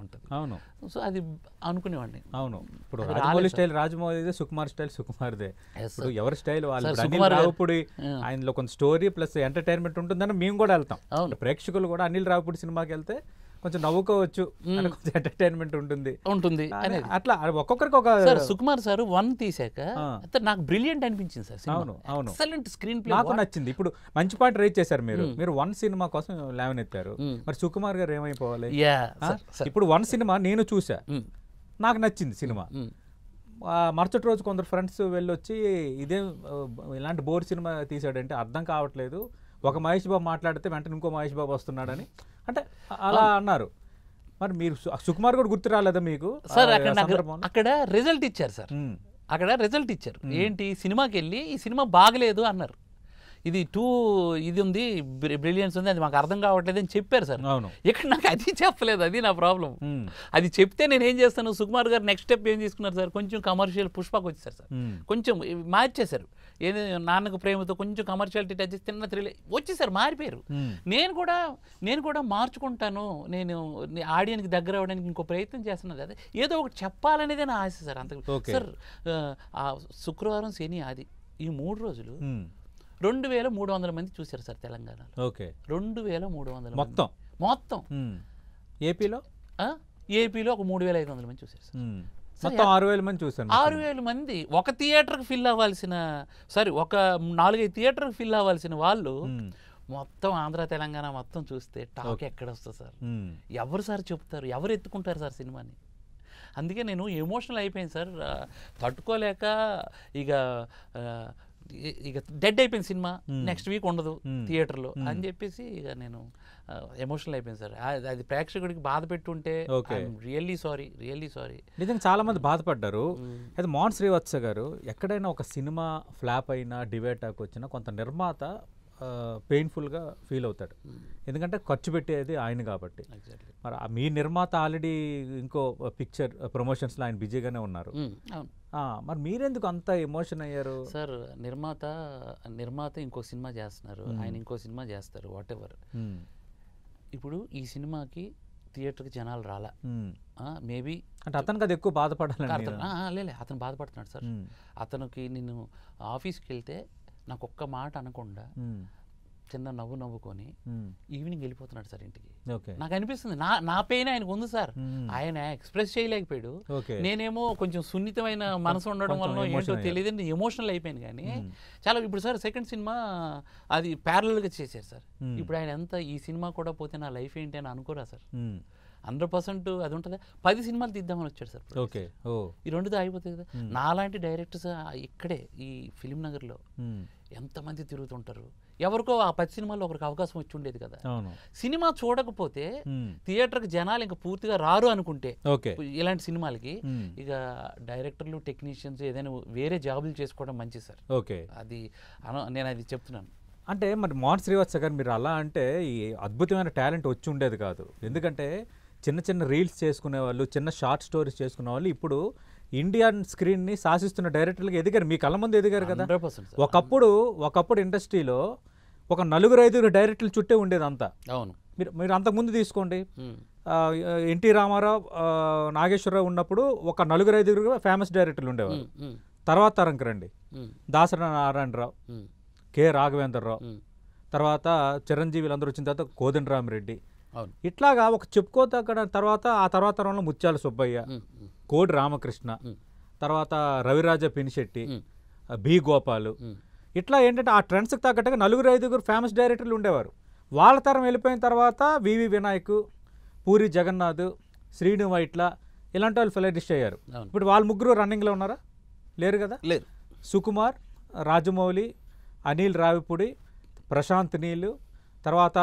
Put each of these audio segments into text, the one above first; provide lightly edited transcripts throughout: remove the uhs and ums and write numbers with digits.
అంతే అవును. సో అది అనుకునేవాడిని. అవును, ఇప్పుడు రాజమౌళి స్టైల్ రాజమౌళిదే, సుకుమార్ స్టైల్ సుకుమార్దే. ఇప్పుడు ఎవరి స్టైల్ వాళ్ళు. అనిల్ రావిపూడి ఆయనలో కొంచెం స్టోరీ ప్లస్ ఎంటర్టైన్మెంట్ ఉంటుందని మేము కూడా వెళ్తాం. ప్రేక్షకులు కూడా అనిల్ రావిపూడి సినిమాకి వెళ్తే కొంచెం నవ్వుకోవచ్చు, కొంచెం ఎంటర్టైన్మెంట్ ఉంటుంది. అట్లా ఒక్కొక్కరికి ఒక. సుకుమార్ సార్ 1 తీసాక నాకు బ్రిలియంట్ అనిపించింది సార్. అవును అవును, ఎక్సలెంట్ స్క్రీన్ ప్లే నాకు నచ్చింది. ఇప్పుడు మంచి పాయింట్ రైజ్ చేశారు మీరు 1 సినిమా కోసం లేవనెత్తారు. మరి సుకుమార్ గారు ఏమైపోవాలి? ఇప్పుడు 1 సినిమా నేను చూసా, నాకు నచ్చింది సినిమా. మరుసటి రోజు కొందరు ఫ్రెండ్స్ వెళ్ళొచ్చి ఇదే ఇలాంటి బోర్ సినిమా తీసాడంటే అర్థం కావట్లేదు, ఒక మహేష్ బాబు మాట్లాడితే వెంటనే ఇంకో మహేష్ బాబు వస్తున్నాడని అంటే అలా అన్నారు. మరి మీరు సుకుమార్ కూడా గుర్తు రాలేదా మీకు? సార్ అక్కడ రిజల్ట్ ఇచ్చారు సార్, అక్కడ రిజల్ట్ ఇచ్చారు. ఏంటి, సినిమాకి వెళ్ళి ఈ సినిమా బాగలేదు అన్నారు, ఇది ఇది ఉంది, బ్రిలియన్స్ ఉంది, అది మాకు అర్థం కావట్లేదు అని చెప్పారు సార్. ఇక్కడ నాకు అది చెప్పలేదు, అది నా ప్రాబ్లం. అది చెప్తే నేను ఏం చేస్తాను, సుకుమార్ గారు నెక్స్ట్ స్టెప్ ఏం తీసుకున్నారు సార్, కొంచెం కమర్షియల్ పుష్పకు వచ్చేసారు సార్, కొంచెం మార్చేశారు. ఏది నాన్నకు ప్రేమతో కొంచెం కమర్షియాలిటీ టచ్ చేసి తిన్న థ్రిల్ వచ్చేసారు, మారిపోయారు. నేను కూడా మార్చుకుంటాను, నేను ఆడియన్కి దగ్గర అవ్వడానికి ఇంకో ప్రయత్నం చేస్తున్నది, అదే ఏదో ఒకటి చెప్పాలనేదే నా ఆశ సార్. అంత సార్ శుక్రవారం శని ఆది ఈ 3 రోజులు 2300 మంది చూశారు సార్ తెలంగాణలో. 2300 మొత్తం. ఏపీలో ఒక 3500 మంది చూశారు సార్. మొత్తం 6000 మంది చూశారు. 6000 మంది ఒక థియేటర్కి ఫిల్ అవ్వాల్సిన, ఒక 4-5 థియేటర్కి ఫిల్ అవ్వాల్సిన వాళ్ళు మొత్తం ఆంధ్ర తెలంగాణ మొత్తం చూస్తే టాక్ ఎక్కడ వస్తుంది సార్? ఎవరు సార్ చెప్తారు, ఎవరు ఎత్తుకుంటారు సార్ సినిమాని? అందుకే నేను ఎమోషనల్ అయిపోయింది సార్, తట్టుకోలేక ఇక డెడ్ అయిపోయింది సినిమా, నెక్స్ట్ వీక్ ఉండదు థియేటర్లో అని చెప్పేసి ఇక నేను ఎమోషనల్ అయిపోయింది సార్. అది ప్రేక్షకుడికి బాధ పెట్టుంటే రియల్లీ సారీ. నిజంగా చాలా మంది బాధపడ్డారు. అయితే మోహన్ శ్రీవత్స గారు ఎక్కడైనా ఒక సినిమా ఫ్లాప్ అయినా డివేట్ టాక్ వచ్చినా కొంత నిర్మాత పెయిన్ఫుల్గా ఫీల్ అవుతాడు, ఎందుకంటే ఖర్చు పెట్టేది ఆయన కాబట్టి. మరి మీ నిర్మాత ఆల్రెడీ ఇంకో పిక్చర్ ప్రమోషన్స్లో ఆయన బిజీగానే ఉన్నారు, మరి మీరెందుకు అంత ఎమోషన్ అయ్యారు? సార్ నిర్మాత ఇంకో సినిమా చేస్తున్నారు, ఆయన ఇంకో సినిమా చేస్తారు, వాట్ ఎవర్. ఇప్పుడు ఈ సినిమాకి థియేటర్కి జనాలు రాలా, మేబీ అంటే అతనికి అది ఎక్కువ బాధపడాలి. లేదు, అతను బాధపడుతున్నాడు సార్. అతనికి నేను ఆఫీస్కి వెళ్తే నాకు ఒక్క మాట అనకుండా చిన్న నవ్వుకొని ఈవినింగ్ వెళ్ళిపోతున్నాడు సార్ ఇంటికి. నాకు అనిపిస్తుంది నా పెయిన్ ఆయనకు ఉంది సార్, ఆయన ఎక్స్ప్రెస్ చేయలేకపోయాడు. నేనేమో కొంచెం సున్నితమైన మనసు ఉండడం వల్ల ఏంటో తెలియదు, ఎమోషనల్ అయిపోయాను. కానీ చాలా ఇప్పుడు సార్ సెకండ్ సినిమా అది ప్యారలల్గా చేశారు సార్. ఇప్పుడు ఆయన ఎంత ఈ సినిమా కూడా పోతే నా లైఫ్ ఏంటి అని అనుకోరా సార్? 100% అది ఉంటుంది. 10 సినిమాలు తీద్దామని వచ్చాడు సార్. ఈ 2తో అయిపోతుంది కదా. నాలాంటి డైరెక్టర్స్ ఇక్కడే ఈ ఫిలిం నగర్లో ఎంతమంది తిరుగుతుంటారు, ఎవరికో ఆ 10 సినిమాల్లో ఒకరికి అవకాశం వచ్చి ఉండేది కదా. సినిమా చూడకపోతే థియేటర్కి జనాలు ఇంకా పూర్తిగా రారు అనుకుంటే ఇలాంటి సినిమాలకి ఇక డైరెక్టర్లు టెక్నీషియన్స్ ఏదైనా వేరే జాబులు చేసుకోవడం మంచిది సార్. అది నేను అది చెప్తున్నాను. అంటే మరి మోహన్ శ్రీవత్స గారు మీరు అలా అంటే ఈ అద్భుతమైన టాలెంట్ వచ్చి ఉండేది కాదు, ఎందుకంటే చిన్న రీల్స్ చేసుకునే వాళ్ళు, చిన్న షార్ట్ స్టోరీస్ చేసుకునే వాళ్ళు ఇప్పుడు ఇండియన్ స్క్రీన్ని శాసిస్తున్న డైరెక్టర్లుగా ఎదిగారు, మీ కళ్ళ ముందు ఎదిగారు కదా. ఒకప్పుడు ఇండస్ట్రీలో ఒక 4-5 డైరెక్టర్లు చుట్టే ఉండేది అంతా. అవును, మీరు అంతకుముందు తీసుకోండి, ఎన్టీ రామారావు, నాగేశ్వరరావు ఉన్నప్పుడు ఒక 4-5 ఫేమస్ డైరెక్టర్లు ఉండేవారు. తర్వాత తరంకి రండి, దాసరి నారాయణరావు, కె రాఘవేంద్రరావు, తర్వాత చిరంజీవి అందరూ వచ్చిన తర్వాత కోదండరామిరెడ్డి, ఇట్లాగా ఒక చెప్పుకోదగ్గ తర్వాత ఆ తర్వాత తరంలో ముత్యాల సుబ్బయ్య, కోడి రామకృష్ణ, తర్వాత రవిరాజ పినిశెట్టి, బి గోపాలు, ఇట్లా ఏంటంటే ఆ ట్రెండ్స్కి తగ్గట్టుగా 4-5 ఫేమస్ డైరెక్టర్లు ఉండేవారు. వాళ్ళ తరం వెళ్ళిపోయిన తర్వాత వివి వినాయక్, పూరి జగన్నాథ్, శ్రీను వైట్ల ఇలాంటి వాళ్ళు ఫెలరిస్ట్ అయ్యారు. ఇప్పుడు వాళ్ళు ముగ్గురు రన్నింగ్లో ఉన్నారా? లేరు కదా. లేదు. సుకుమార్, రాజమౌళి, అనిల్ రావిపూడి, ప్రశాంత్ నీల్, తర్వాత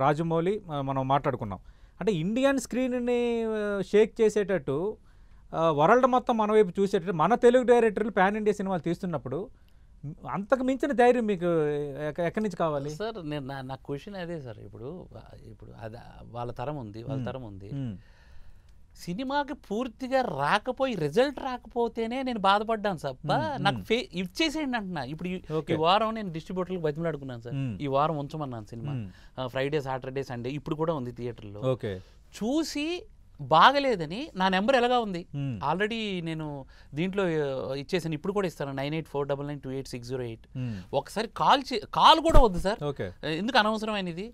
రాజమౌళి మనం మాట్లాడుకున్నాం. అంటే ఇండియన్ స్క్రీన్ని షేక్ చేసేటట్టు వరల్డ్ మొత్తం మన వైపు చూసేటట్టు మన తెలుగు డైరెక్టర్లు పాన్ ఇండియా సినిమాలు తీస్తున్నప్పుడు అంతకు మించిన ధైర్యం మీకు ఎక్కడి నుంచి కావాలి సార్? నా క్వశ్చన్ అదే సార్. ఇప్పుడు అది వాళ్ళ తరం ఉంది, సినిమాకి పూర్తిగా రాకపోయి రిజల్ట్ రాకపోతేనే నేను బాధపడ్డాను సార్. నాకు ఇచ్చేసేయండి అంటున్నా. ఇప్పుడు ఈ వారం నేను డిస్ట్రిబ్యూటర్లకు బతిమలాడుకున్నాను సార్, ఈ వారం ఉంచమన్నాను సినిమా, ఫ్రైడే సాటర్డే సండే ఇప్పుడు కూడా ఉంది థియేటర్లో. చూసి బాగలేదని నా నెంబర్ ఎలాగా ఉంది ఆల్రెడీ నేను దీంట్లో ఇచ్చేసాను, ఇప్పుడు కూడా ఇస్తాను 9849928608. ఒకసారి కాల్ కూడా వద్దు సార్, ఎందుకు అనవసరమైనది,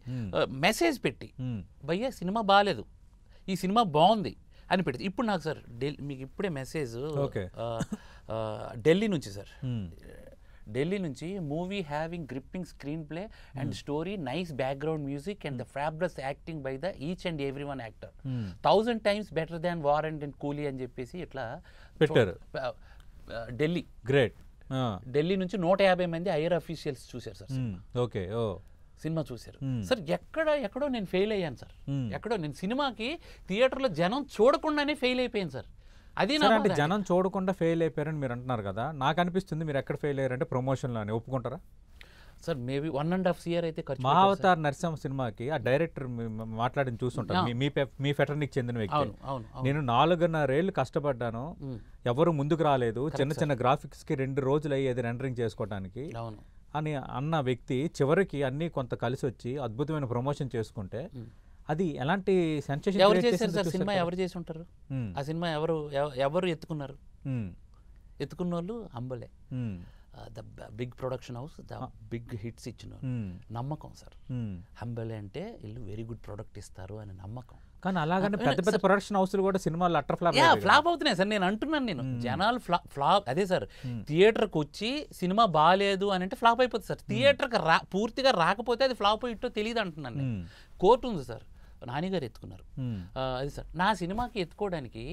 మెసేజ్ పెట్టి భయ్యా సినిమా బాగాలేదు, ఈ సినిమా బాగుంది అని పెడితే. ఇప్పుడు నాకు సార్ మీకు ఇప్పుడే మెసేజ్ ఢిల్లీ నుంచి సార్, ఢిల్లీ నుంచి movie having gripping screenplay and story, nice background music and the fabulous acting by the each and every one actor, 1000 times better than Warrant and Coolie అని చెప్పేసి ఇట్లా పెట్టారు. ఢిల్లీ గ్రేట్, ఢిల్లీ నుంచి 150 మంది ఐఆర్ అఫీషియల్స్ చూశారు sir. Okay, cinema చూశారు sir. ఎక్కడో నేను ఫెయిల్ అయ్యాను సార్, ఎక్కడో నేను సినిమాకి థియేటర్లో జనం చూడకుండానే ఫెయిల్ అయిపోయాను సార్. అది అంటే జనం చూడకుండా ఫెయిల్ అయిపోయారని మీరు అంటున్నారు కదా, నాకు అనిపిస్తుంది మీరు ఎక్కడ ఫెయిల్ అయ్యారంటే ప్రమోషన్లో అని. ఒప్పుకుంటారా సార్? మేబీ 1.5 years అయితే ఖర్చు. మహావతార్ నరసింహ సినిమాకి ఆ డైరెక్టర్ మాట్లాడిన చూస్తుంటారు, మీ ఫెటర్నిక్ చెందిన వ్యక్తి. నేను 4.5 ఏళ్ళు కష్టపడ్డాను, ఎవరు ముందుకు రాలేదు, చిన్న చిన్న గ్రాఫిక్స్కి 2 రోజులు అయ్యేది రెండరింగ్ చేసుకోవడానికి అని అన్న వ్యక్తి చివరికి అన్నీ కొంత కలిసి వచ్చి అద్భుతమైన ప్రమోషన్ చేసుకుంటే అది ఎలాంటి సెన్సేషన్ ఎవరు చేశారు సార్? సినిమా ఎవరు చేసి ఉంటారు? ఆ సినిమా ఎవరు ఎత్తుకున్నారు? ఎత్తుకున్న వాళ్ళు అంబలే, the big production house, the big hits ఇచ్చిన నమ్మకం సార్. హంబలే అంటే వీళ్ళు వెరీ గుడ్ ప్రొడక్ట్ ఇస్తారు అని నమ్మకం. కానీ అలాగనే పెద్ద పెద్ద ప్రొడక్షన్ హౌస్లు కూడా సినిమాలు అట్టర్ ఫ్లాప్ అవుతున్నాయి సార్. నేను అంటున్నాను, నేను జనాలు ఫ్లాప్ అదే సార్, థియేటర్కి వచ్చి సినిమా బాగాలేదు అని అంటే ఫ్లాప్ అయిపోతుంది సార్. థియేటర్కి పూర్తిగా రాకపోతే అది ఫ్లాప్ ఇట్టో తెలియదు అంటున్నాను నేను. కోర్టు ఉంది సార్, నానిగారు ఎత్తుకున్నారు. అది సార్ నా సినిమాకి ఎత్తుకోవడానికి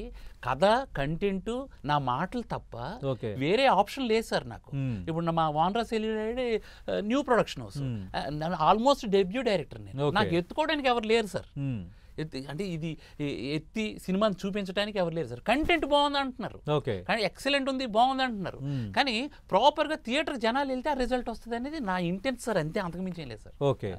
కథ, కంటెంట్, నా మాటలు తప్ప వేరే ఆప్షన్ లేదు సార్ నాకు. ఇప్పుడు మా Vanra celluloid new production house, almost debut director నేను, నాకు ఎత్తుకోవడానికి ఎవరు లేరు సార్. అంటే ఇది ఎత్తి సినిమాని చూపించడానికి ఎవరు లేరు సార్. కంటెంట్ బాగుంది అంటున్నారు, కానీ ఎక్సలెంట్ ఉంది బాగుంది అంటున్నారు, కానీ ప్రాపర్గా థియేటర్ జనాలు వెళ్తే ఆ రిజల్ట్ వస్తుంది అనేది నా ఇంటెన్స్ సార్, అంతే, అంతకుమించి ఏం లేదు సార్. ఓకే.